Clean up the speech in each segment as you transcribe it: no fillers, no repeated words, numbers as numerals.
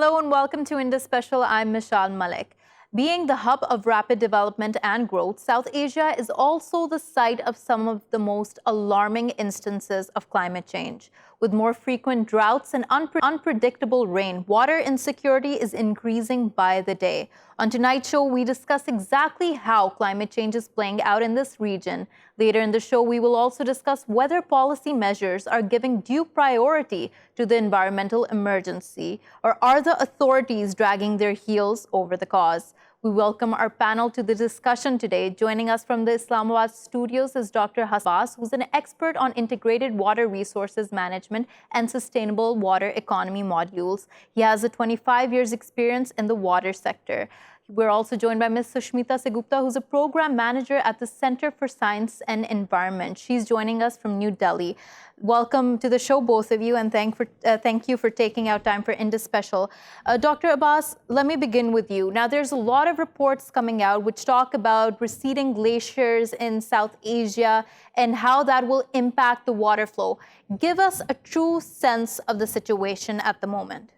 Hello and welcome to Indus Special. I'm Meshal Malik. Being the hub of rapid development and growth, South Asia is also the site of some of the most alarming instances of climate change. With more frequent droughts and unpredictable rain, water insecurity is increasing by the day. On tonight's show, we discuss exactly how climate change is playing out in this region. Later in the show, we will also discuss whether policy measures are giving due priority to the environmental emergency, or are the authorities dragging their heels over the cause. We welcome our panel to the discussion today. Joining us from the Islamabad studios is Dr. Hassan Abbas, who's an expert on integrated water resources management and sustainable water economy modules. He has a 25 years experience in the water sector. We're also joined by Ms. Sushmita Segupta, who's a program manager at the Center for Science and Environment. She's joining us from New Delhi. Welcome to the show, both of you, and thank you for taking out time for Indus Special. Dr. Abbas, let me begin with you. Now, there's a lot of reports coming out which talk about receding glaciers in South Asia and how that will impact the water flow. Give us a true sense of the situation at the moment.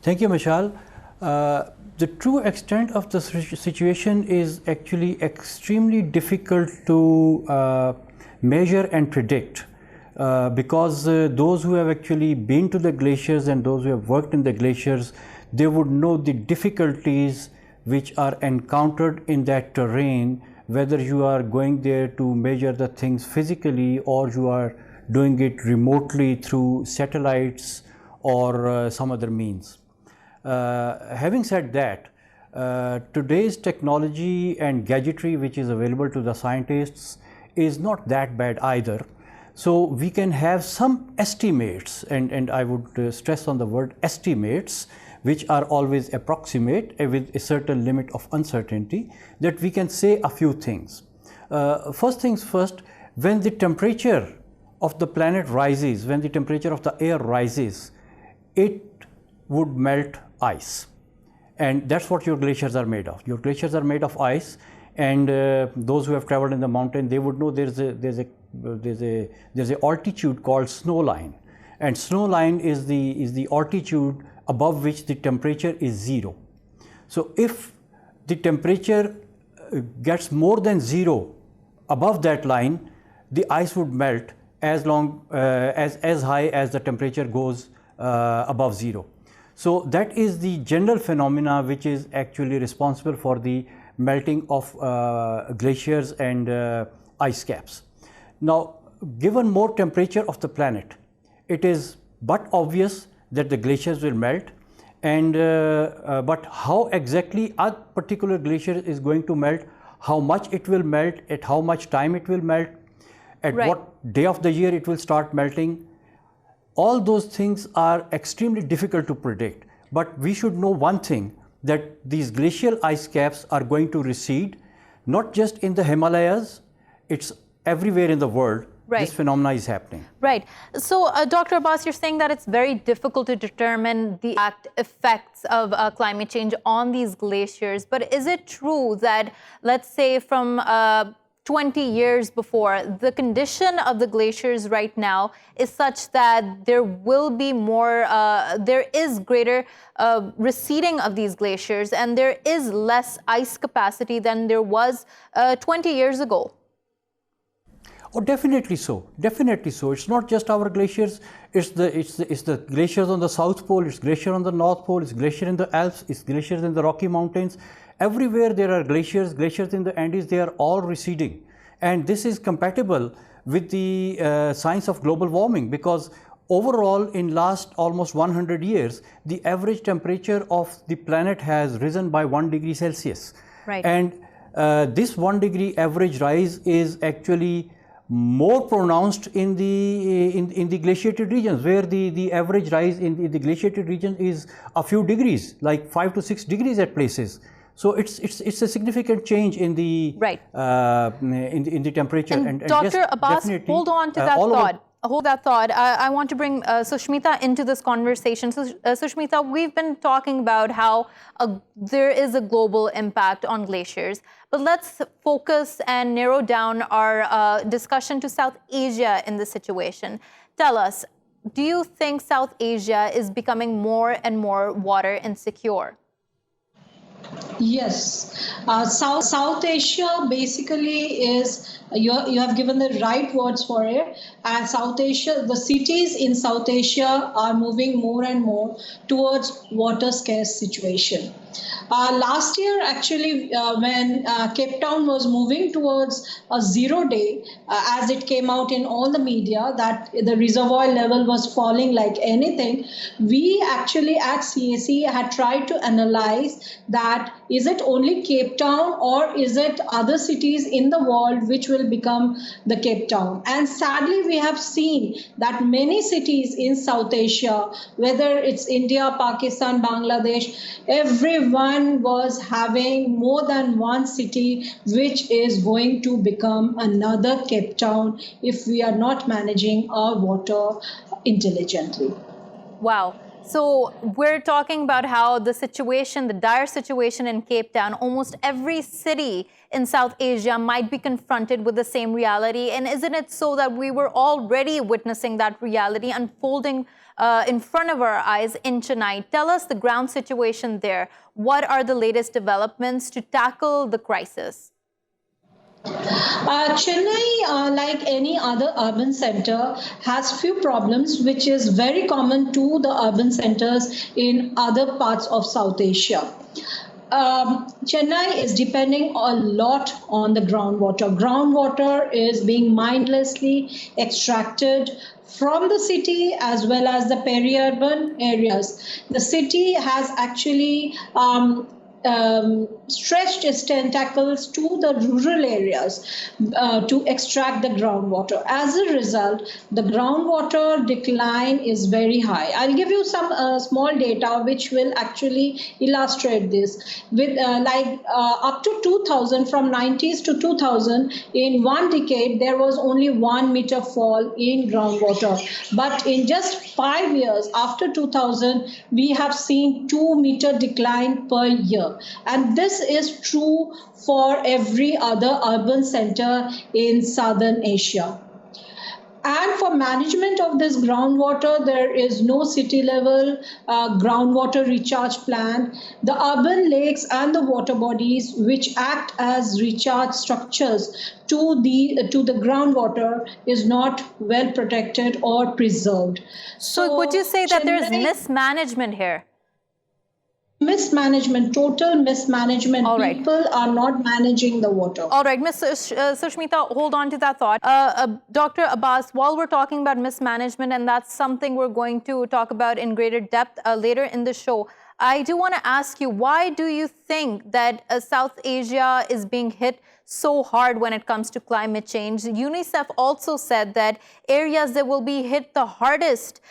Thank you, Meshal. The true extent of the situation is actually extremely difficult to measure and predict because those who have actually been to the glaciers and those who have worked in the glaciers, they would know the difficulties which are encountered in that terrain, whether you are going there to measure the things physically or you are doing it remotely through satellites or some other means. Having said that, today's technology and gadgetry which is available to the scientists is not that bad either. So we can have some estimates, and I would stress on the word estimates, which are always approximate with a certain limit of uncertainty, that we can say a few things. First things first, when the temperature of the planet rises, when the temperature of the air rises, it would melt ice, and that's what your glaciers are made of. Your glaciers are made of ice, and those who have traveled in the mountain, they would know there's a altitude called snow line, and snow line is the altitude above which the temperature is zero. So if the temperature gets more than zero above that line, the ice would melt as high as the temperature goes above zero. So that is the general phenomena which is actually responsible for the melting of glaciers and ice caps. Now, given more temperature of the planet, it is but obvious that the glaciers will melt, and but how exactly a particular glacier is going to melt, how much it will melt, at how much time it will melt, at what day of the year it will start melting, all those things are extremely difficult to predict. But we should know one thing, that these glacial ice caps are going to recede, not just in the Himalayas, it's everywhere in the world. This phenomena is happening. Right. So, Dr. Abbas, you're saying that it's very difficult to determine the effects of climate change on these glaciers. But is it true that, let's say, from 20 years before, the condition of the glaciers right now is such that there will be more, there is greater receding of these glaciers, and there is less ice capacity than there was 20 years ago? Oh, definitely so. Definitely so. It's not just our glaciers. It's the glaciers on the South Pole. It's glacier on the North Pole. It's glacier in the Alps. It's glaciers in the Rocky Mountains. Everywhere there are glaciers. Glaciers in the Andes. They are all receding, and this is compatible with the science of global warming, because overall in last almost 100 years, the average temperature of the planet has risen by 1 degree Celsius. Right. And this 1 degree average rise is actually more pronounced in the glaciated regions, where the average rise in the glaciated region is a few degrees, like 5 to 6 degrees at places. So it's a significant change in the in the temperature. And Dr. Yes, Abbas, hold on to that thought. Hold that thought. I want to bring Sushmita into this conversation. So, Sushmita, we've been talking about how there is a global impact on glaciers, but let's focus and narrow down our discussion to South Asia in this situation. Tell us, do you think South Asia is becoming more and more water insecure? Yes, South Asia basically is you have given the right words for it. And South Asia, the cities in South Asia are moving more and more towards water scarce situation. Last year, actually, when Cape Town was moving towards a 0 day, as it came out in all the media that the reservoir level was falling like anything, we actually at CAC had tried to analyze that is it only Cape Town or is it other cities in the world which will become the Cape Town? And sadly, we have seen that many cities in South Asia, whether it's India, Pakistan, Bangladesh, everyone was having more than one city which is going to become another Cape Town if we are not managing our water intelligently. Wow. So we're talking about how the situation, the dire situation in Cape Town, almost every city in South Asia might be confronted with the same reality. And isn't it so that we were already witnessing that reality unfolding in front of our eyes in Chennai? Tell us the ground situation there. What are the latest developments to tackle the crisis? Chennai, like any other urban center, has few problems which is very common to the urban centers in other parts of South Asia. Chennai is depending a lot on the groundwater. Groundwater is being mindlessly extracted from the city as well as the peri-urban areas. The city has actually stretched its tentacles to the rural areas to extract the groundwater. As a result, the groundwater decline is very high. I'll give you some small data which will actually illustrate this. With up to 2000, from 90s to 2000, in one decade, there was only 1 meter fall in groundwater. But in just 5 years after 2000, we have seen 2-meter decline per year. And this is true for every other urban center in Southern Asia. And for management of this groundwater, there is no city-level groundwater recharge plan. The urban lakes and the water bodies, which act as recharge structures to the groundwater, is not well protected or preserved. So would you say that there's mismanagement here? Mismanagement, total mismanagement. All right. People are not managing the water. All right, Ms. Sushmita, hold on to that thought. Dr. Abbas, while we're talking about mismanagement, and that's something we're going to talk about in greater depth later in the show, I do want to ask you, why do you think that South Asia is being hit so hard when it comes to climate change? UNICEF also said that areas that will be hit the hardest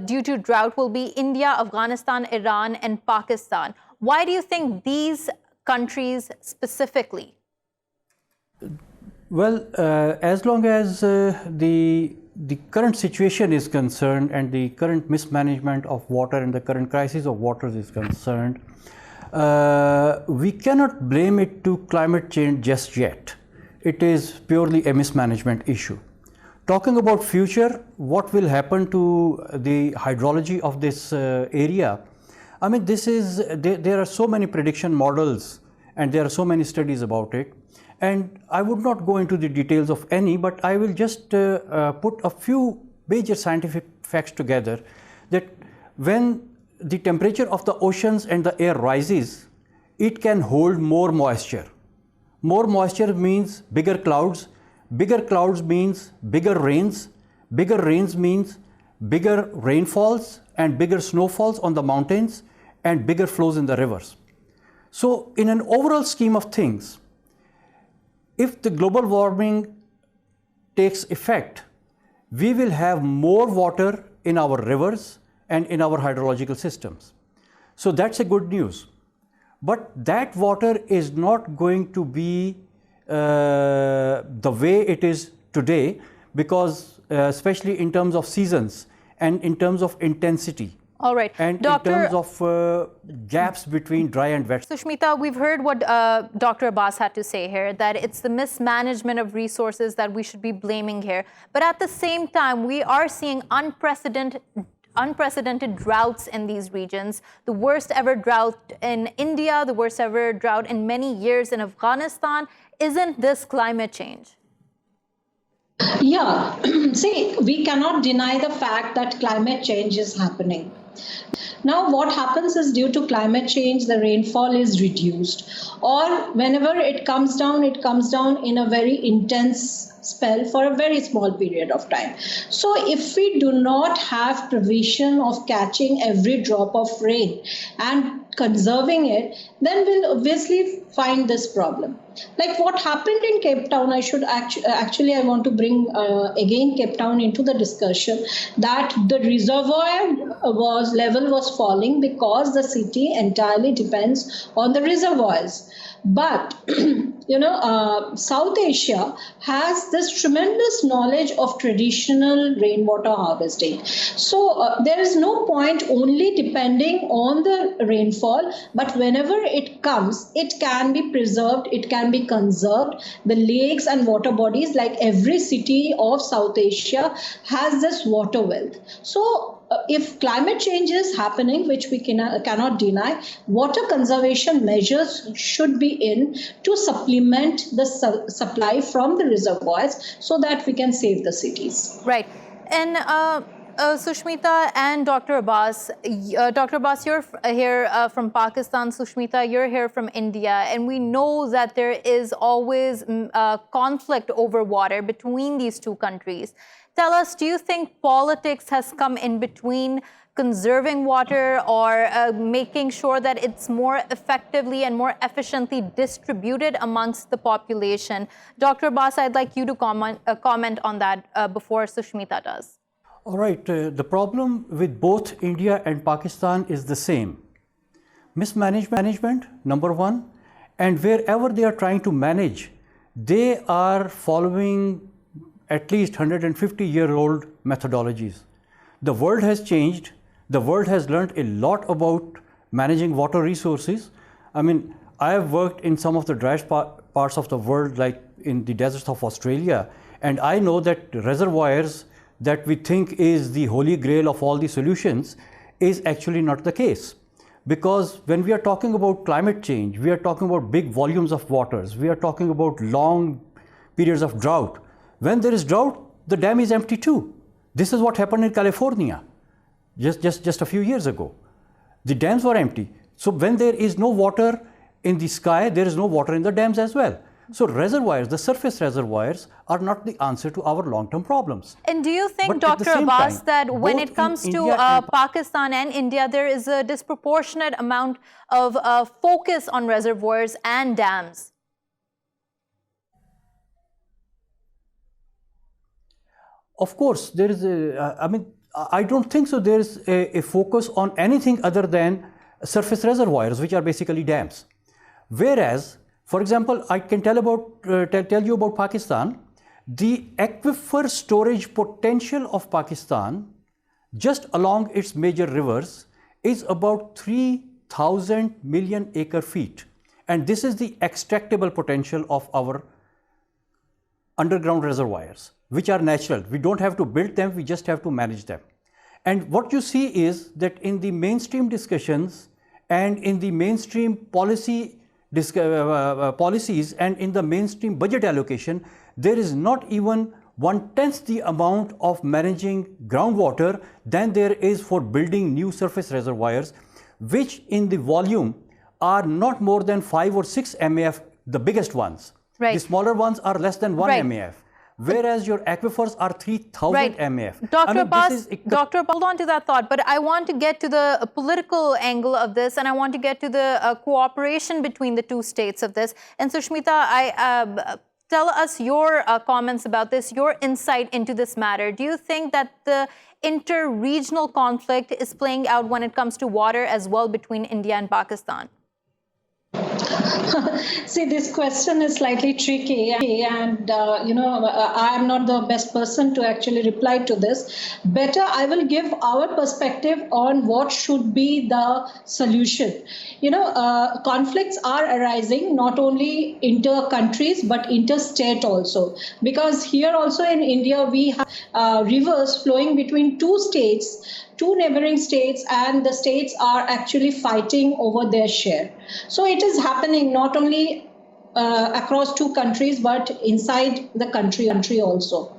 due to drought will be India, Afghanistan, Iran, and Pakistan. Why do you think these countries specifically? Well, as long as the current situation is concerned and the current mismanagement of water and the current crisis of water is concerned, we cannot blame it to climate change just yet. It is purely a mismanagement issue. Talking about future, what will happen to the hydrology of this area? I mean, there are so many prediction models and there are so many studies about it. And I would not go into the details of any, but I will just put a few major scientific facts together that when the temperature of the oceans and the air rises, it can hold more moisture. More moisture means bigger clouds. Bigger clouds means bigger rains. Bigger rains means bigger rainfalls and bigger snowfalls on the mountains and bigger flows in the rivers. So in an overall scheme of things, if the global warming takes effect, we will have more water in our rivers and in our hydrological systems. So that's a good news. But that water is not going to be the way it is today, because especially in terms of seasons and in terms of intensity All right. and Doctor, in terms of gaps between dry and wet. Sushmita, we've heard what Dr. Abbas had to say here, that it's the mismanagement of resources that we should be blaming here. But at the same time, we are seeing unprecedented droughts in these regions. The worst ever drought in India, the worst ever drought in many years in Afghanistan. Isn't this climate change? Yeah, see, we cannot deny the fact that climate change is happening. Now, what happens is due to climate change, the rainfall is reduced, or whenever it comes down in a very intense spell for a very small period of time. So if we do not have provision of catching every drop of rain and conserving it, then we'll obviously find this problem. Like what happened in Cape Town, I should I want to bring again Cape Town into the discussion, that the reservoir level was falling because the city entirely depends on the reservoirs. But South Asia has this tremendous knowledge of traditional rainwater harvesting. So there is no point only depending on the rainfall, but whenever it comes, it can be preserved, it can be conserved. The lakes and water bodies, like every city of South Asia, has this water wealth. So if climate change is happening, which we cannot deny, water conservation measures should be in to supplement the supply from the reservoirs so that we can save the cities. Right. And Sushmita and Dr. Abbas, you're here from Pakistan. Sushmita, you're here from India. And we know that there is always conflict over water between these two countries. Tell us, do you think politics has come in between conserving water or making sure that it's more effectively and more efficiently distributed amongst the population? Dr. Abbas, I'd like you to comment on that before Sushmita does. All right. The problem with both India and Pakistan is the same. Mismanagement, number one, and wherever they are trying to manage, they are following at least 150-year-old methodologies. The world has changed. The world has learned a lot about managing water resources. I mean, I have worked in some of the driest parts of the world, like in the deserts of Australia, and I know that reservoirs that we think is the holy grail of all the solutions is actually not the case. Because when we are talking about climate change, we are talking about big volumes of waters, we are talking about long periods of drought. When there is drought, the dam is empty too. This is what happened in California just a few years ago. The dams were empty. So when there is no water in the sky, there is no water in the dams as well. So reservoirs, the surface reservoirs, are not the answer to our long-term problems. And do you think, Dr. Abbas, that when it comes to Pakistan and India, there is a disproportionate amount of focus on reservoirs and dams? Of course, there is I don't think so. There is a focus on anything other than surface reservoirs, which are basically dams. Whereas, for example, I can tell you about Pakistan. The aquifer storage potential of Pakistan, just along its major rivers, is about 3,000 million acre feet. And this is the extractable potential of our underground reservoirs, which are natural. We don't have to build them, we just have to manage them. And what you see is that in the mainstream discussions and in the mainstream policies and in the mainstream budget allocation, there is not even 1/10 the amount of managing groundwater than there is for building new surface reservoirs, which in the volume are not more than 5 or 6 MAF, the biggest ones. Right. The smaller ones are less than 1 MAF. Whereas your aquifers are 3,000 MAF. Dr. Abbas, hold on to that thought, but I want to get to the political angle of this, and I want to get to the cooperation between the two states of this. And Sushmita, tell us your comments about this, your insight into this matter. Do you think that the inter-regional conflict is playing out when it comes to water as well between India and Pakistan? See, this question is slightly tricky, and I am not the best person to actually reply to this. Better, I will give our perspective on what should be the solution. Conflicts are arising not only inter countries but interstate also, because here also in India we have rivers flowing between two neighboring states, and the states are actually fighting over their share. So it is happening not only across two countries but inside the country also.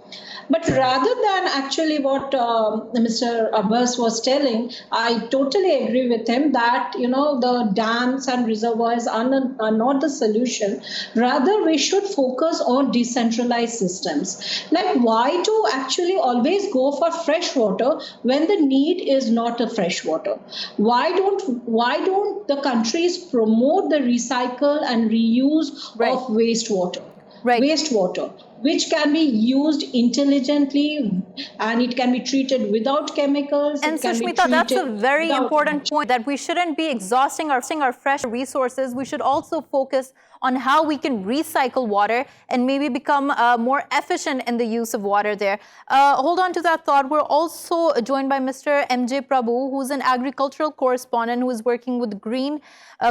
But rather than actually what Mr. Abbas was telling, I totally agree with him that the dams and reservoirs are not the solution. Rather, we should focus on decentralized systems. Like, why to actually always go for fresh water when the need is not a fresh water? Why don't the countries promote the recycle and reuse of wastewater? Wastewater, which can be used intelligently, and it can be treated without chemicals. And Sushmita, that's a very important point, that we shouldn't be exhausting our fresh resources. We should also focus on how we can recycle water and maybe become more efficient in the use of water there. Hold on to that thought. We're also joined by Mr. J Prabu, who's an agricultural correspondent who is working with Green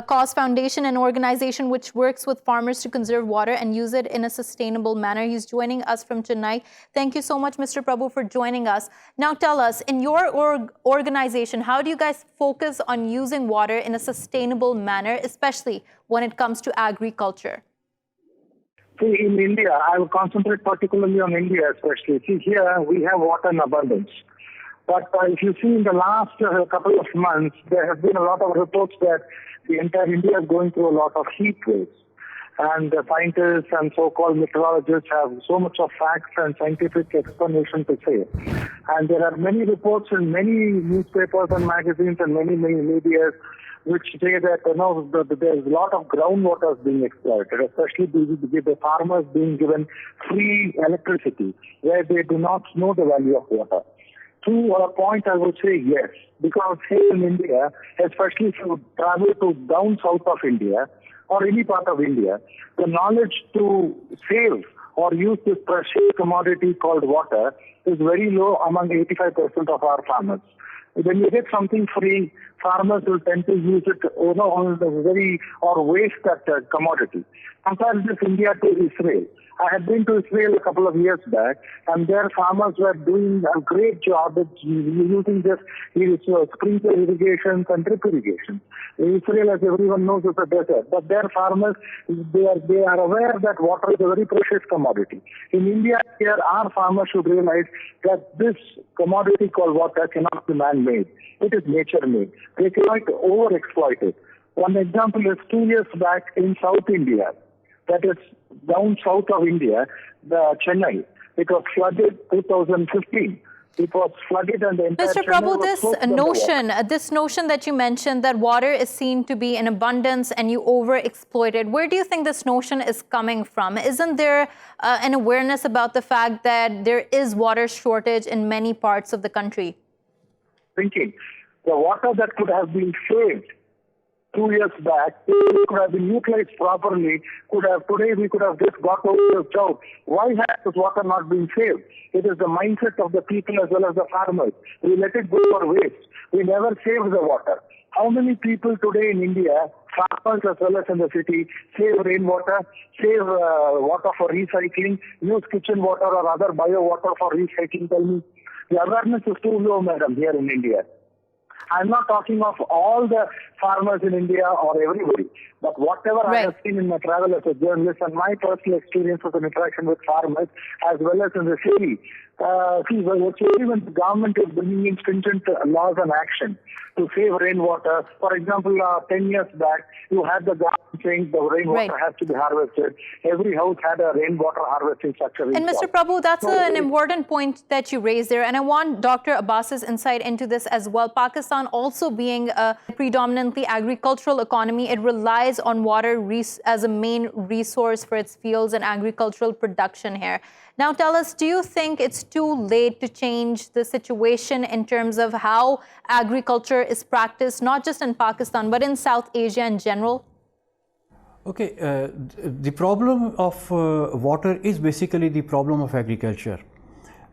Cause Foundation, an organization which works with farmers to conserve water and use it in a sustainable manner. He's joining us from Chennai. Thank you so much, Mr. Prabu, for joining us. Now tell us, in your organization, how do you guys focus on using water in a sustainable manner, especially when it comes to agriculture? See, in India, I will concentrate particularly on India especially. See, here we have water in abundance. But if you see in the last couple of months, there have been a lot of reports that the entire India is going through a lot of heat waves. And the scientists and so-called meteorologists have so much of facts and scientific explanation to say. And there are many reports in many newspapers and magazines and many media which say that there's a lot of groundwater being exploited, especially the farmers being given free electricity where they do not know the value of water. To a point, I would say yes, because here in India, especially if you travel to down south of India or any part of India, the knowledge to save or use this precious commodity called water is very low among 85% of our farmers. When you get something free, farmers will tend to use it or waste that commodity. Compare this India to Israel. I had been to Israel a couple of years back, and their farmers were doing a great job at using just sprinkler irrigation and drip irrigation. Israel, as everyone knows, is a desert, but their farmers, they are aware that water is a very precious commodity. In India, here, our farmers should realize that this commodity called water cannot be man-made. It is nature-made. They cannot overexploit it. One example is 2 years back in South India, that is down south of India, the Chennai. It was flooded 2015. It was flooded and the entire Mr. Prabu, this notion that you mentioned that water is seen to be in abundance and you overexploit it, where do you think this notion is coming from? Isn't there an awareness about the fact that there is water shortage in many parts of the country? Thinking the water that could have been saved 2 years back, it could have been utilized properly, today we could have just got over this drought. Why has this water not been saved? It is the mindset of the people as well as the farmers. We let it go for waste. We never saved the water. How many people today in India, farmers as well as in the city, save rainwater, save water for recycling, use kitchen water or other bio water for recycling? Tell me. The awareness is too low, madam, here in India. I'm not talking of all the farmers in India or everybody, but whatever I have seen in my travel as a journalist and my personal experiences and interaction with farmers as well as in the city. When the government is bringing in stringent laws and action to save rainwater. For example, 10 years back, you had the government saying the rainwater has to be harvested. Every house had a rainwater harvesting structure. And Mr. Prabu, that's an important point that you raised there. And I want Dr. Abbas's insight into this as well. Pakistan also being a predominantly agricultural economy, it relies on water as a main resource for its fields and agricultural production here. Now tell us, do you think it's too late to change the situation in terms of how agriculture is practiced, not just in Pakistan, but in South Asia in general? Okay, the problem of water is basically the problem of agriculture.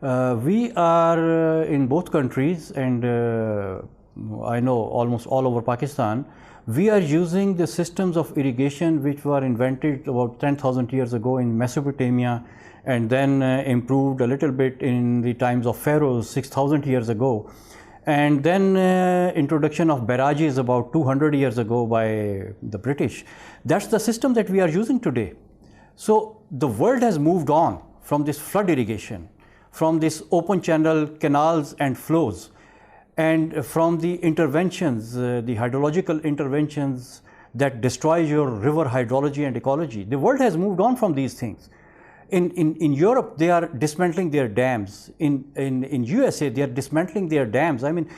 We are in both countries, and I know almost all over Pakistan, we are using the systems of irrigation which were invented about 10,000 years ago in Mesopotamia, and then improved a little bit in the times of pharaohs 6,000 years ago, and then introduction of barrages about 200 years ago by the British. That's the system that we are using today. So the world has moved on from this flood irrigation, from this open channel canals and flows, and from the interventions, the hydrological interventions that destroy your river hydrology and ecology. The world has moved on from these things. In Europe, they are dismantling their dams. In USA, they are dismantling their dams. I mean,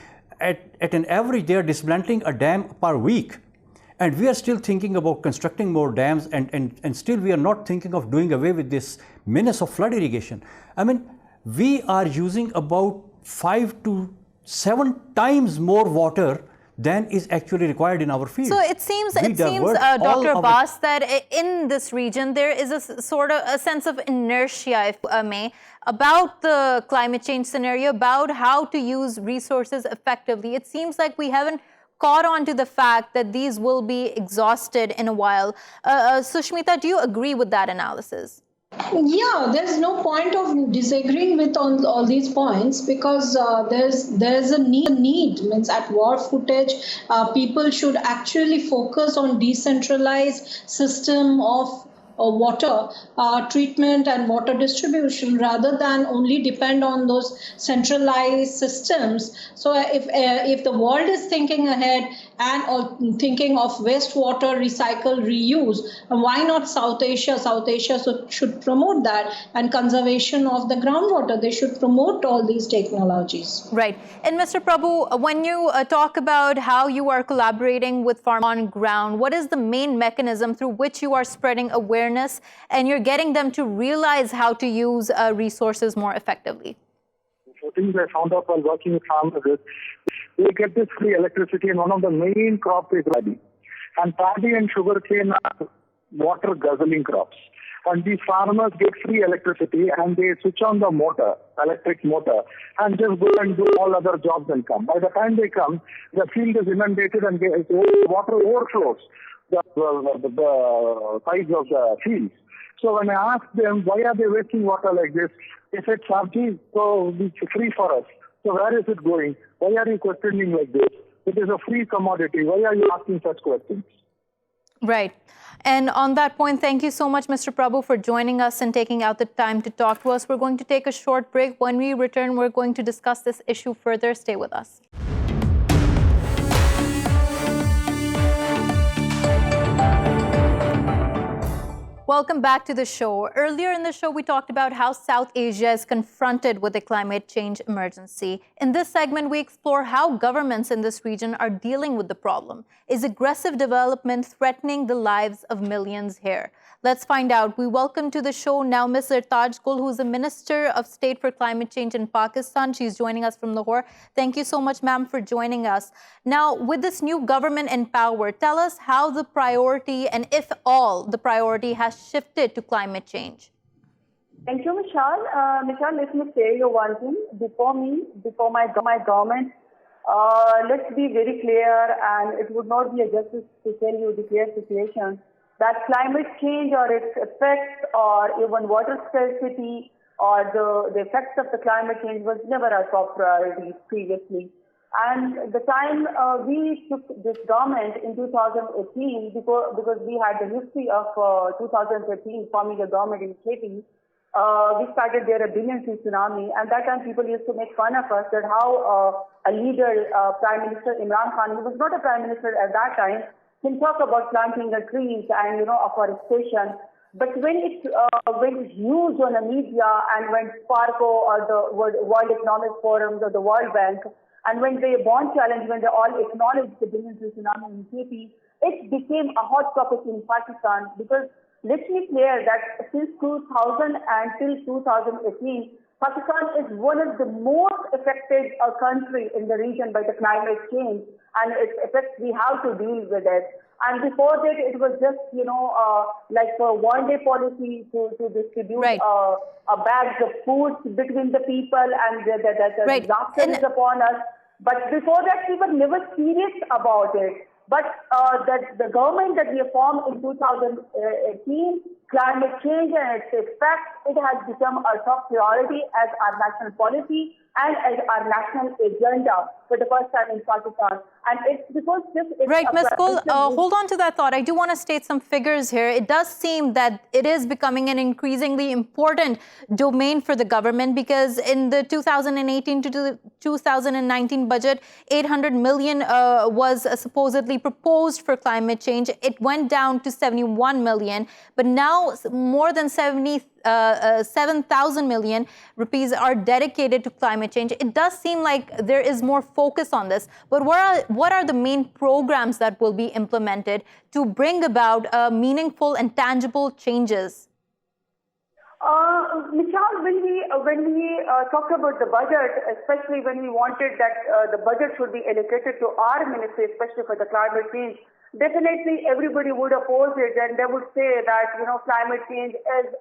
at an average, they are dismantling a dam per week. And we are still thinking about constructing more dams, and still we are not thinking of doing away with this menace of flood irrigation. I mean, we are using about 5 to 7 times more water than is actually required in our field. So it seems, Dr. Abbas, that in this region there is a sort of a sense of inertia, if I may, about the climate change scenario, about how to use resources effectively. It seems like we haven't caught on to the fact that these will be exhausted in a while. Sushmita, do you agree with that analysis? Yeah, there's no point of disagreeing with all these points, because there's a need. Means at war footage, people should actually focus on decentralized system of water treatment and water distribution, rather than only depend on those centralized systems. So if the world is thinking ahead and thinking of wastewater recycle reuse, why not South Asia? South Asia should promote that, and conservation of the groundwater. They should promote all these technologies. Right. And Mr. Prabu, when you talk about how you are collaborating with farmers on ground, what is the main mechanism through which you are spreading awareness and you're getting them to realize how to use resources more effectively? So things I found out while working with farmers is we get this free electricity, and one of the main crops is paddy. And paddy and sugarcane are water guzzling crops. And these farmers get free electricity, and they switch on the motor, electric motor, and just go and do all other jobs and come. By the time they come, the field is inundated and water overflows the sides of the fields. So when I ask them, why are they wasting water like this? They said, Sarji, so it's free for us. So where is it going? Why are you questioning like this? It is a free commodity. Why are you asking such questions? Right. And on that point, thank you so much, Mr. Prabu, for joining us and taking out the time to talk to us. We're going to take a short break. When we return, we're going to discuss this issue further. Stay with us. Welcome back to the show. Earlier in the show, we talked about how South Asia is confronted with a climate change emergency. In this segment, we explore how governments in this region are dealing with the problem. Is aggressive development threatening the lives of millions here? Let's find out. We welcome to the show now Ms. Zartaj Gul, who is the Minister of State for Climate Change in Pakistan. She's joining us from Lahore. Thank you so much, ma'am, for joining us. Now, with this new government in power, tell us how the priority, and if all, the priority has shifted to climate change. Thank you, Meshal. Meshal, let me say you one thing. Before my government, let's be very clear, and it would not be a justice to tell you the clear situation, that climate change or its effects or even water scarcity or the effects of the climate change was never our top priority previously. And the time we took this government in 2018, because we had the history of 2013 forming a government in KP, we started there a billion tree tsunami, and that time people used to make fun of us that how a leader, Prime Minister Imran Khan, who was not a Prime Minister at that time, can talk about planting the trees and afforestation. But when it's used on the media, and when Sparko or the World Economic Forum or the World Bank, and when they Bond Challenge, when they all acknowledged the billion tree tsunami in KP, it became a hot topic in Pakistan, because Let me clear that since 2000 until 2018, Pakistan is one of the most affected country in the region by the climate change and its effects. We have to deal with it. And before that, it was just, like a one-day policy to distribute Right. bags of food between the people, and the Right. disaster And is upon us. But before that, we were never serious about it. But the government that we formed in 2018, climate change and its effects, it has become a top priority as our national policy and as our national agenda for the first time in Pakistan. And it's because this is right, a Ms. Gul, question hold on to that thought. I do want to state some figures here. It does seem that it is becoming an increasingly important domain for the government, because in the 2018 to 2019 budget, 800 million was supposedly proposed for climate change. It went down to 71 million, but now more than 7,000 million rupees are dedicated to climate change. It does seem like there is more focus on this, but what are the main programs that will be implemented to bring about meaningful and tangible changes? Meshal, when we talked about the budget, especially when we wanted that the budget should be allocated to our ministry, especially for the climate change, definitely everybody would oppose it, and they would say that climate change is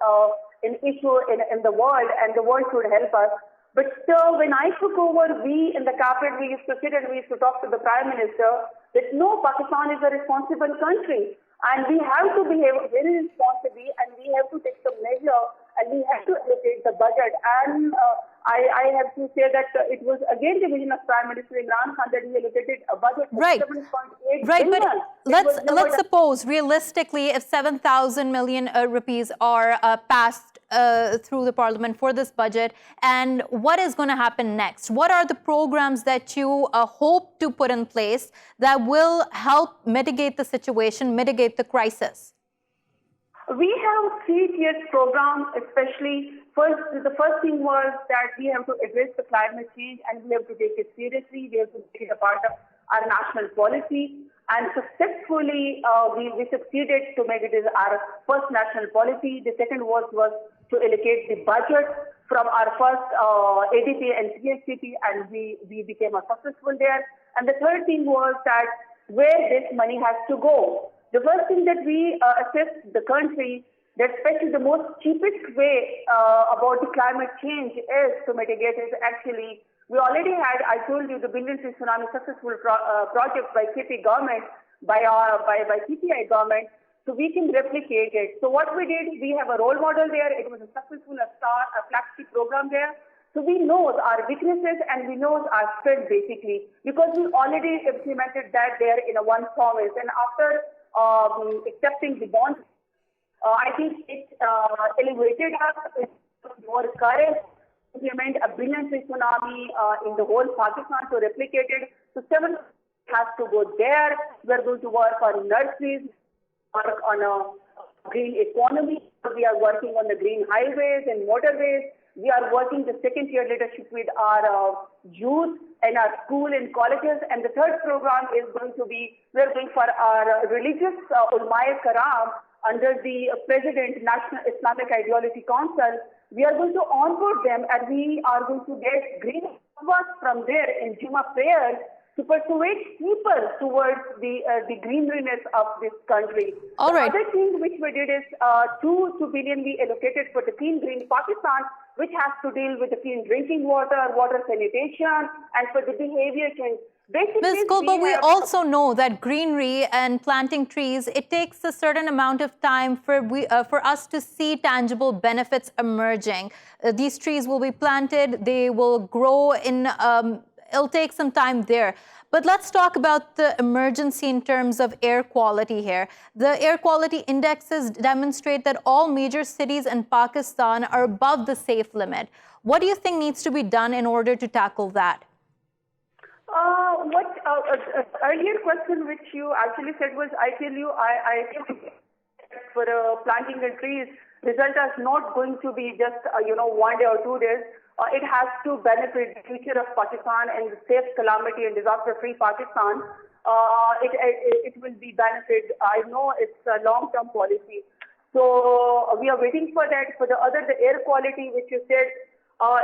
an issue in the world, and the world should help us. But still, when I took over, we in the cabinet, we used to sit and we used to talk to the Prime Minister that no, Pakistan is a responsible country and we have to behave very responsibly and we have to take some measure and we have to allocate the budget. And I have to say that it was again the vision of Prime Minister Imran Khan that he allocated a budget of Right. 7.8 Right, billion. but let's suppose realistically, if 7,000 million rupees are passed through the parliament for this budget, and what is going to happen next? What are the programs that you hope to put in place that will help mitigate the situation, mitigate the crisis? We have 3 years program, especially the first thing was that we have to address the climate change and we have to take it seriously. We have to make it a part of our national policy, and successfully we succeeded to make it as our first national policy. The second was to allocate the budget from our first ADP and CSCP, and we became successful there. And the third thing was that where this money has to go. The first thing that we assessed the country, that especially the most cheapest way about the climate change is to mitigate is actually, we already had, I told you, the billion tsunami successful project by KP government, by CPI government, so we can replicate it. So what we did, we have a role model there. It was a successful flagship program there. So we know our weaknesses and we know our strength basically, because we already implemented that there in a one promise. And after accepting the bond, I think it elevated us with more courage to implement a billion tsunami in the whole Pakistan to replicate it. So 7 has to go there. We are going to work on nurseries, work on a green economy. We are working on the green highways and motorways. We are working the second-tier leadership with our youth and our school and colleges. And the third program is going to be, we are going for our religious ulama karam under the President National Islamic Ideology Council. We are going to onboard them and we are going to get green work from there in Juma prayers to persuade people towards the greeneriness of this country. All right. The other thing which we did is 2 billion we allocated for the Clean Green Pakistan, which has to deal with the clean drinking water, water sanitation, and for the behavior change. Ms. Gul, but we also know that greenery and planting trees, it takes a certain amount of time for us to see tangible benefits emerging. These trees will be planted, they will grow in, it'll take some time there. But let's talk about the emergency in terms of air quality here. The air quality indexes demonstrate that all major cities in Pakistan are above the safe limit. What do you think needs to be done in order to tackle that? Earlier question which you actually said was, I tell you, I think for planting the trees, result is not going to be just, 1 day or 2 days. It has to benefit the future of Pakistan and the safe, calamity and disaster-free Pakistan. It will be benefit. I know it's a long-term policy. So we are waiting for that. For the other, the air quality, which you said,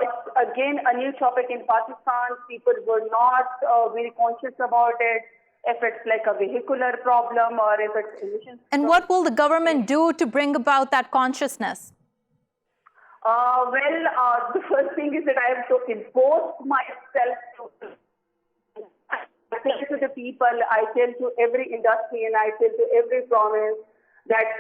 it's again a new topic in Pakistan. People were not very conscious about it. If it's like a vehicular problem or if it's emissions. And what will the government do to bring about that consciousness? The first thing is that I have to impose myself to. I tell to the people, I tell to every industry, and I tell to every province that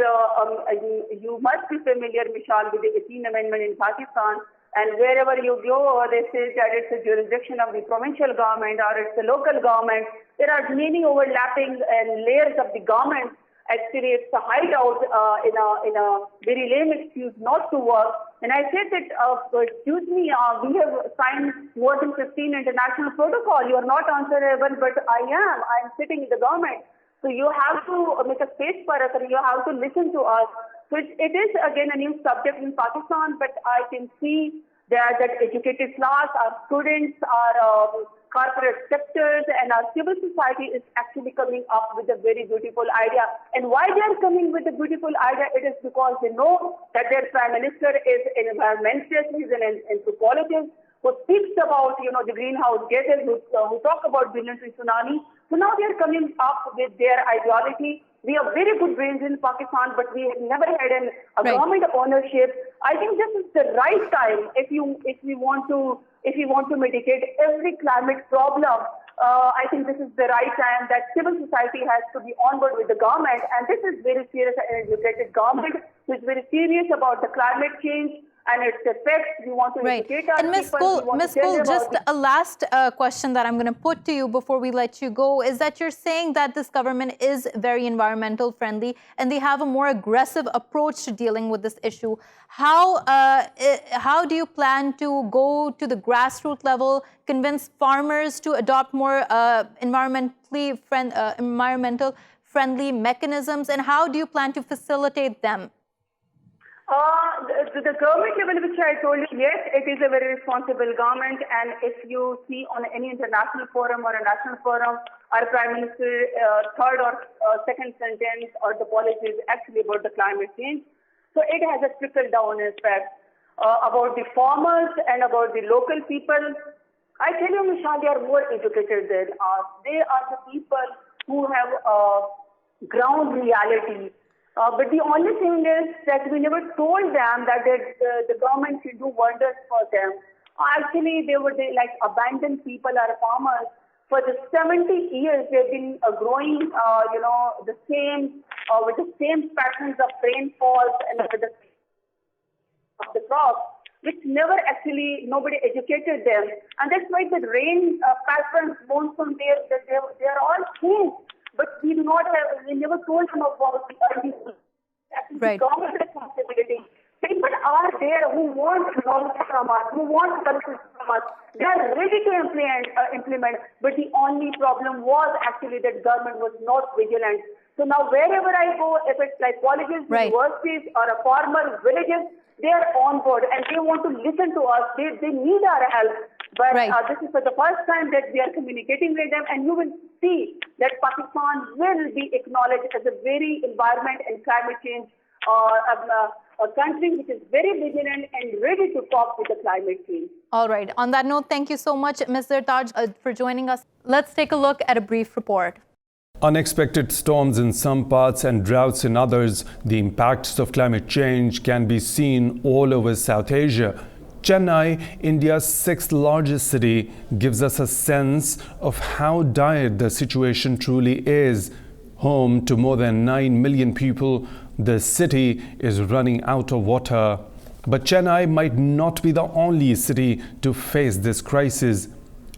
you must be familiar, Meshal, with the 18th Amendment in Pakistan. And wherever you go, they say that it's a jurisdiction of the provincial government or it's the local government. There are many overlapping and layers of the government. Actually, it's a hideout in a very lame excuse not to work. And I said that, excuse me, we have signed more than 15 international protocols. You are not answerable, but I am. I'm sitting in the government. So you have to make a space for us and you have to listen to us. So it is again a new subject in Pakistan, but I can see that educated class, our students, our corporate sectors, and our civil society is actually coming up with a very beautiful idea. And why they are coming with a beautiful idea? It is because they know that their prime minister is an environmentalist, he's an anthropologist, who speaks about the greenhouse gases, who talk about billions in tsunami. So now they are coming up with their ideology. We have very good brains in Pakistan, but we have never had a government ownership. I think this is the right time if we want to mitigate every climate problem. I think this is the right time that civil society has to be on board with the government, and this is very serious and educated government who is very serious about the climate change and its effects. We want to educate our people. Ms. Gul, just a last question that I'm going to put to you before we let you go is that you're saying that this government is very environmental friendly and they have a more aggressive approach to dealing with this issue. How do you plan to go to the grassroots level, convince farmers to adopt more environmental friendly mechanisms, and how do you plan to facilitate them? The government level, which I told you, yes, it is a very responsible government. And if you see on any international forum or a national forum, our Prime Minister, third or second sentence or the policy is actually about the climate change. So it has a trickle-down effect about the farmers and about the local people. I tell you, Meshal, they are more educated than us. They are the people who have ground reality. But the only thing is that we never told them that the government should do wonders for them. Actually, they were like abandoned people or farmers. For the 70 years, they've been growing, the same with the same patterns of rainfalls and with the crops, which never actually nobody educated them, and that's why the rain patterns, monsoon, they are all changed. But we do not have, we never told them about the government responsibility. People are there who want knowledge from us, who want services from us. They are ready to implement, but the only problem was actually that government was not vigilant. So now wherever I go, if it's like colleges, universities, or a farmer, villages, they are on board and they want to listen to us. They need our help. But this is for the first time that we are communicating with them, and you will see that Pakistan will be acknowledged as a very environment and climate change a country which is very vigilant and ready to cope with the climate change. All right. On that note, thank you so much, Ms. Zartaj, for joining us. Let's take a look at a brief report. Unexpected storms in some parts and droughts in others, the impacts of climate change can be seen all over South Asia. Chennai, India's sixth largest city, gives us a sense of how dire the situation truly is. Home to more than 9 million people, the city is running out of water. But Chennai might not be the only city to face this crisis.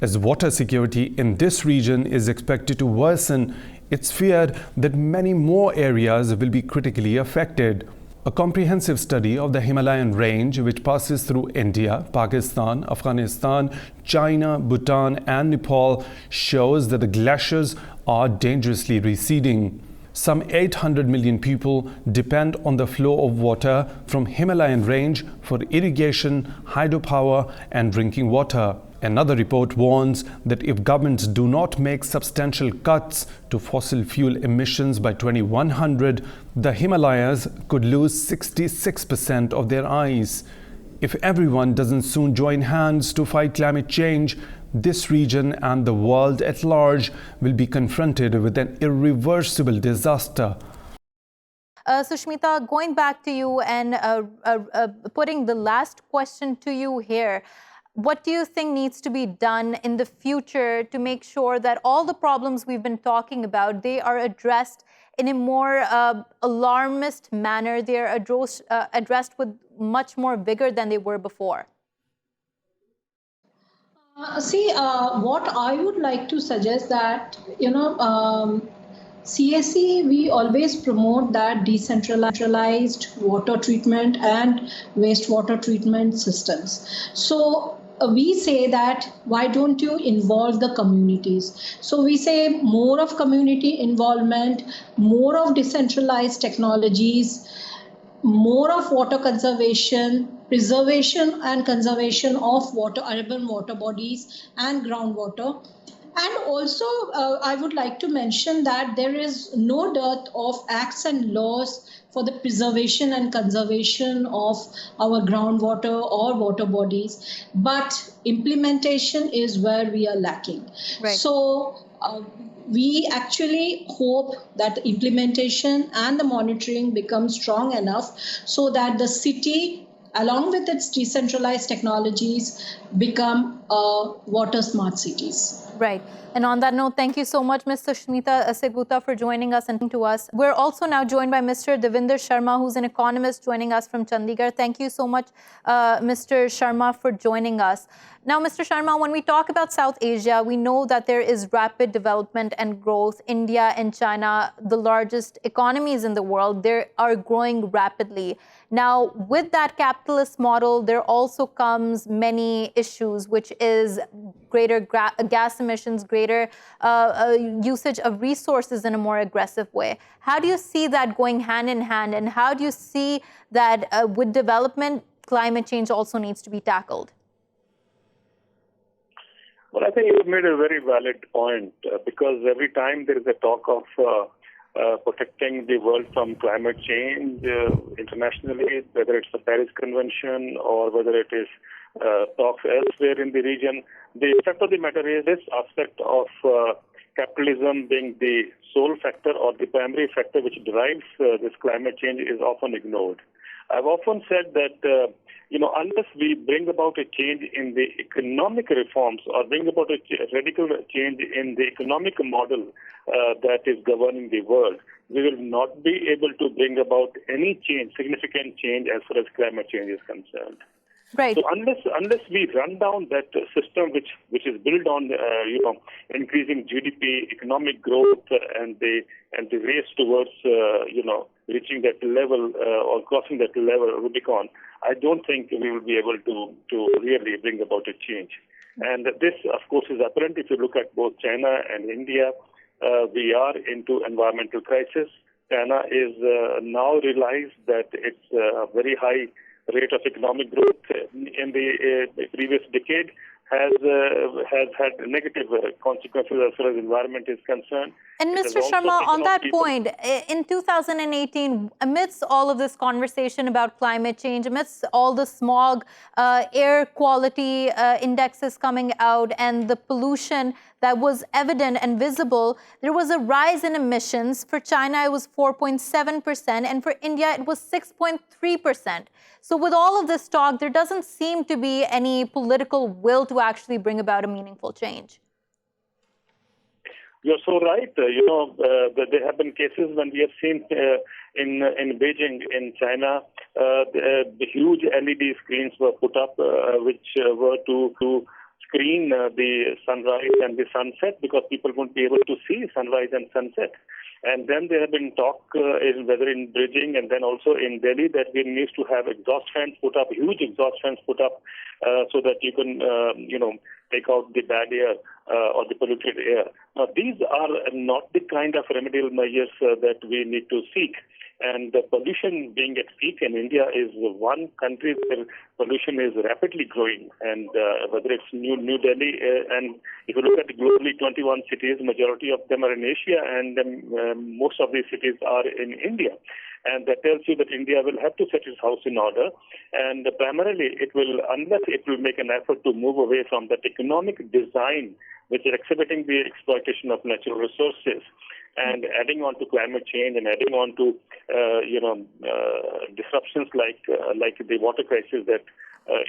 As water security in this region is expected to worsen, it's feared that many more areas will be critically affected. A comprehensive study of the Himalayan range, which passes through India, Pakistan, Afghanistan, China, Bhutan and Nepal, shows that the glaciers are dangerously receding. Some 800 million people depend on the flow of water from Himalayan range for irrigation, hydropower and drinking water. Another report warns that if governments do not make substantial cuts to fossil fuel emissions by 2100, the Himalayas could lose 66% of their ice. If everyone doesn't soon join hands to fight climate change, this region and the world at large will be confronted with an irreversible disaster. Sushmita, going back to you and putting the last question to you here, what do you think needs to be done in the future to make sure that all the problems we've been talking about, they are addressed in a more alarmist manner, they are addressed with much more vigor than they were before? What I would like to suggest that, CSE, we always promote that decentralized water treatment and wastewater treatment systems. So we say that why don't you involve the communities? So we say more of community involvement, more of decentralized technologies, more of water conservation, preservation and conservation of urban water bodies and groundwater. And also, I would like to mention that there is no dearth of acts and laws for the preservation and conservation of our groundwater or water bodies, but implementation is where we are lacking. Right. So we actually hope that the implementation and the monitoring become strong enough so that the city, along with its decentralized technologies, become water smart cities. Right. And on that note, thank you so much, Ms. Sushmita Segupta, for joining us and to us. We're also now joined by Mr. Devinder Sharma, who's an economist joining us from Chandigarh. Thank you so much, Mr. Sharma, for joining us. Now, Mr. Sharma, when we talk about South Asia, we know that there is rapid development and growth. India and China, the largest economies in the world, they are growing rapidly. Now, with that capitalist model, there also comes many issues, which is greater gas emissions, greater usage of resources in a more aggressive way. How do you see that going hand in hand? And how do you see that with development, climate change also needs to be tackled? Well, I think you've made a very valid point because every time there is a talk of protecting the world from climate change internationally, whether it's the Paris Convention or whether it is talks elsewhere in the region, the fact of the matter is this aspect of capitalism being the sole factor or the primary factor which drives this climate change is often ignored. I've often said that unless we bring about a change in the economic reforms or bring about a radical change in the economic model that is governing the world, we will not be able to bring about any change, significant change as far as climate change is concerned. Right. So unless we run down that system which is built on increasing GDP, economic growth, and the race towards reaching that level or crossing that level Rubicon, I don't think we will be able to really bring about a change. And this, of course, is apparent if you look at both China and India. We are into environmental crisis. China is now realized that it's a very high rate of economic growth in the previous decade has had negative consequences as far as environment is concerned. And Mr. Sharma, on that point, in 2018, amidst all of this conversation about climate change, amidst all the smog, air quality indexes coming out and the pollution that was evident and visible, there was a rise in emissions. For China, it was 4.7%, and for India, it was 6.3%. So with all of this talk, there doesn't seem to be any political will to actually bring about a meaningful change. You're so right. There have been cases when we have seen in Beijing, in China, the huge LED screens were put up, which were to screen the sunrise and the sunset because people won't be able to see sunrise and sunset. And then there have been talk, whether in Beijing and then also in Delhi, that we need to have exhaust fans put up, huge exhaust fans put up, so that you can, take out the bad air or the polluted air. Now, these are not the kind of remedial measures that we need to seek. And the pollution being at peak in India is one country where pollution is rapidly growing. And whether it's New Delhi, and if you look at globally, 21 cities, majority of them are in Asia, and most of these cities are in India. And that tells you that India will have to set its house in order. And primarily, unless it will make an effort to move away from that economic design, which is exhibiting the exploitation of natural resources, and adding on to climate change and adding on to disruptions like the water crisis that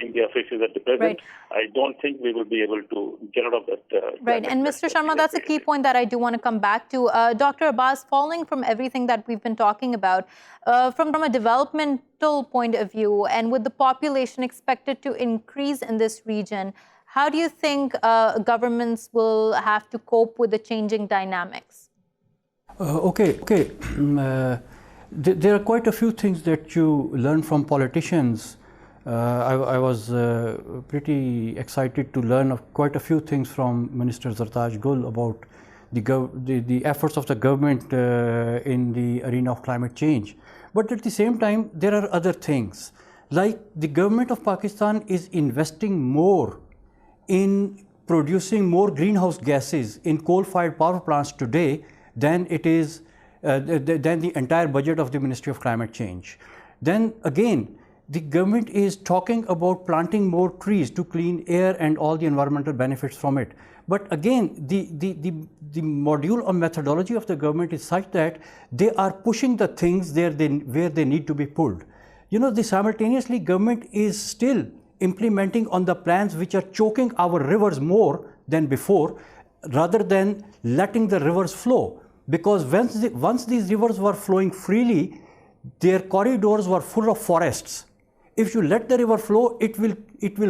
India faces at the present, right. I don't think we will be able to get out of that. Right, and Mr. Sharma, that's a key point that I do want to come back to. Dr. Abbas, following from everything that we've been talking about, from a developmental point of view, and with the population expected to increase in this region, how do you think governments will have to cope with the changing dynamics? There are quite a few things that you learn from politicians. I was pretty excited to learn of quite a few things from Minister Zartaj Gul about the efforts of the government in the arena of climate change. But at the same time, there are other things. Like the government of Pakistan is investing more in producing more greenhouse gases in coal-fired power plants today than it is than the entire budget of the Ministry of Climate Change. Then again, the government is talking about planting more trees to clean air and all the environmental benefits from it. But again, the module or methodology of the government is such that they are pushing the things where they need to be pulled. Simultaneously, government is still implementing on the plans which are choking our rivers more than before, rather than letting the rivers flow. Because once these rivers were flowing freely, their corridors were full of forests. If you let the river flow, it will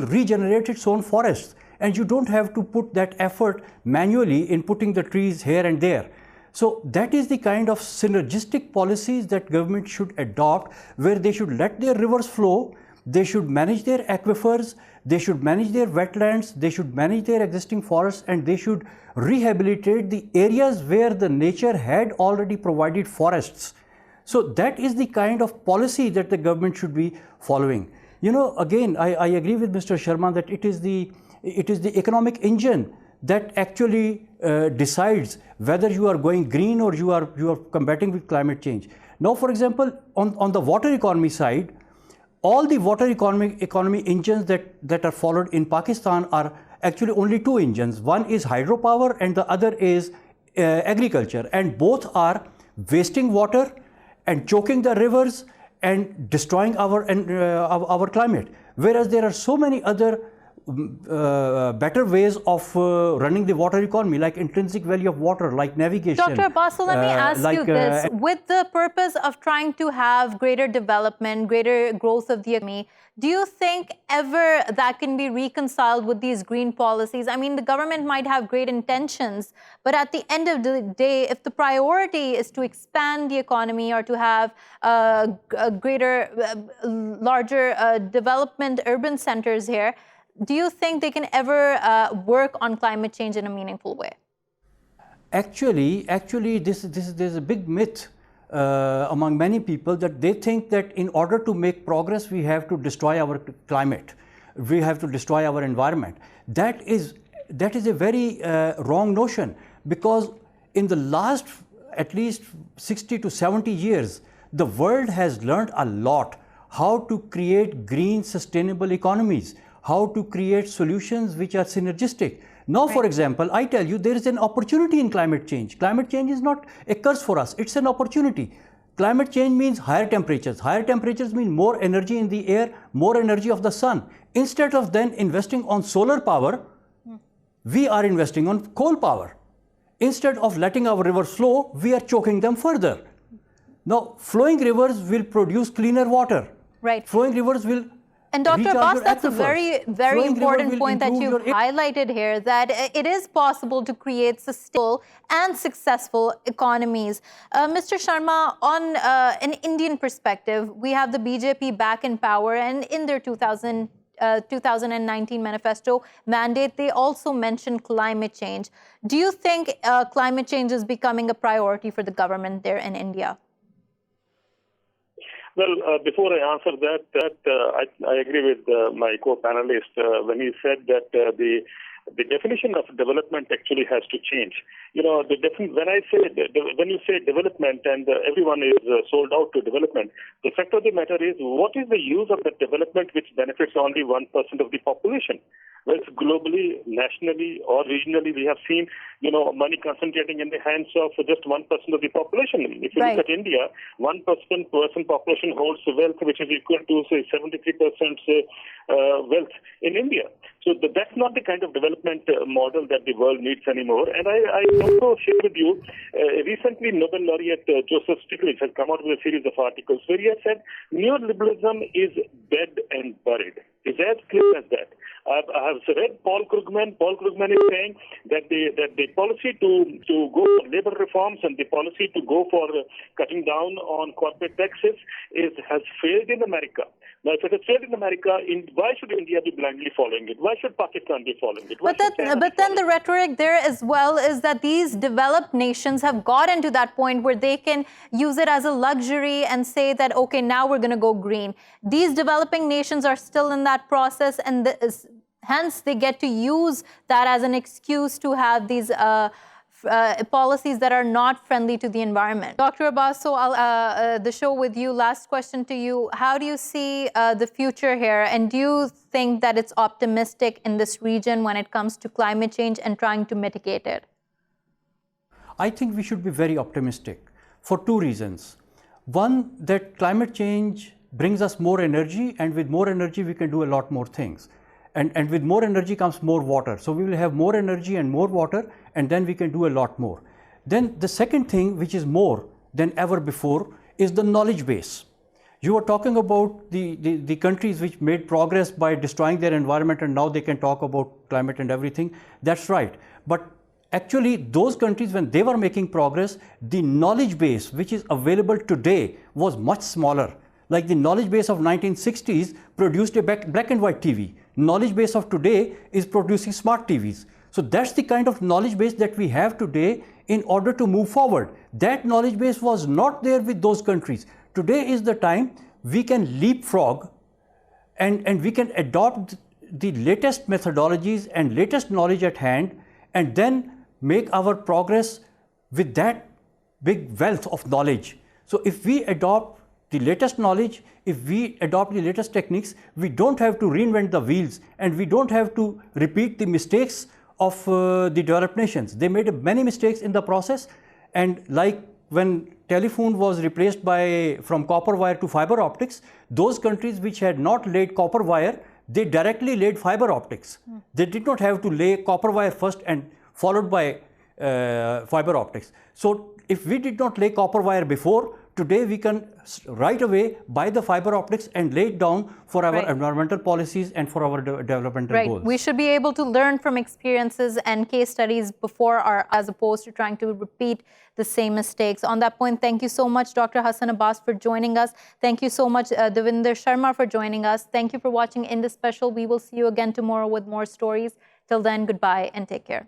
regenerate its own forests, and you don't have to put that effort manually in putting the trees here and there. So that is the kind of synergistic policies that government should adopt, where they should let their rivers flow, they should manage their aquifers, they should manage their wetlands, they should manage their existing forests, and they should rehabilitate the areas where the nature had already provided forests. So that is the kind of policy that the government should be following. Again, I agree with Mr. Sharma that it is the economic engine that actually decides whether you are going green or you are combating with climate change. Now, for example, on the water economy side, all the water economy engines that are followed in Pakistan are actually only two engines. One is hydropower and the other is agriculture, and both are wasting water and choking the rivers and destroying our climate. Whereas there are so many other better ways of running the water economy, like intrinsic value of water, like navigation. Dr. Abbas, so let me ask you this. With the purpose of trying to have greater development, greater growth of the economy, do you think ever that can be reconciled with these green policies? I mean, the government might have great intentions, but at the end of the day, if the priority is to expand the economy or to have larger development urban centers here, do you think they can ever work on climate change in a meaningful way? Actually, there's a big myth among many people that they think that in order to make progress, we have to destroy our climate, we have to destroy our environment. That is a very wrong notion, because in the last at least 60 to 70 years, the world has learned a lot how to create green, sustainable economies, how to create solutions which are synergistic. Now, for example, I tell you, there is an opportunity in climate change. Climate change is not a curse for us, it's an opportunity. Climate change means higher temperatures. Higher temperatures mean more energy in the air, more energy of the sun. Instead of then investing on solar power, we are investing on coal power. Instead of letting our rivers flow, we are choking them further. Now, flowing rivers will produce cleaner water. Right. Flowing rivers will And Dr. Abbas, that's a very, very important point that you've highlighted here, that it is possible to create sustainable and successful economies. Mr. Sharma, on an Indian perspective, we have the BJP back in power, and in their 2019 manifesto mandate, they also mentioned climate change. Do you think climate change is becoming a priority for the government there in India? Well, before I answer that, I agree with my co-panelist when he said that the definition of development actually has to change. You know, when you say development and everyone is sold out to development, the fact of the matter is, what is the use of that development which benefits only 1% of the population? Well, globally, nationally, or regionally, we have seen, you know, money concentrating in the hands of just 1% of the population. If you look at India, 1% population holds wealth which is equal to, say, 73% wealth in India. So that's not the kind of development model that the world needs anymore. And I also share with you, recently Nobel laureate Joseph Stiglitz has come out with a series of articles where he has said neoliberalism is dead and buried. It's as clear as that. I have read Paul Krugman. Paul Krugman is saying that the policy to go for labor reforms and the policy to go for cutting down on corporate taxes has failed in America. Now, if it has failed in America, why should India be blindly following it? Why should Pakistan be following it? But then the rhetoric there as well is that these developed nations have gotten to that point where they can use it as a luxury and say that, okay, now we're going to go green. These developing nations are still in that process, and hence they get to use that as an excuse to have these policies that are not friendly to the environment. Dr. Abbas, so the show with you. Last question to you. How do you see the future here? And do you think that it's optimistic in this region when it comes to climate change and trying to mitigate it? I think we should be very optimistic for two reasons. One, that climate change brings us more energy, and with more energy we can do a lot more things. And with more energy comes more water. So we will have more energy and more water, and then we can do a lot more. Then the second thing, which is more than ever before, is the knowledge base. You were talking about the countries which made progress by destroying their environment, and now they can talk about climate and everything. That's right. But actually, those countries, when they were making progress, the knowledge base which is available today was much smaller. Like the knowledge base of 1960s produced a black and white TV. Knowledge base of today is producing smart TVs. So that's the kind of knowledge base that we have today in order to move forward. That knowledge base was not there with those countries. Today is the time we can leapfrog and we can adopt the latest methodologies and latest knowledge at hand, and then make our progress with that big wealth of knowledge. So if we adopt the latest knowledge, if we adopt the latest techniques, we don't have to reinvent the wheels, and we don't have to repeat the mistakes of the developed nations. They made many mistakes in the process, and like when telephone was replaced from copper wire to fiber optics, those countries which had not laid copper wire, they directly laid fiber optics. They did not have to lay copper wire first and followed by fiber optics. So if we did not lay copper wire before, today we can right away buy the fiber optics and lay it down for our environmental policies and for our developmental goals. We should be able to learn from experiences and case studies as opposed to trying to repeat the same mistakes. On that point, thank you so much, Dr. Hassan Abbas, for joining us. Thank you so much, Devinder Sharma, for joining us. Thank you for watching Indus Special. We will see you again tomorrow with more stories. Till then, goodbye and take care.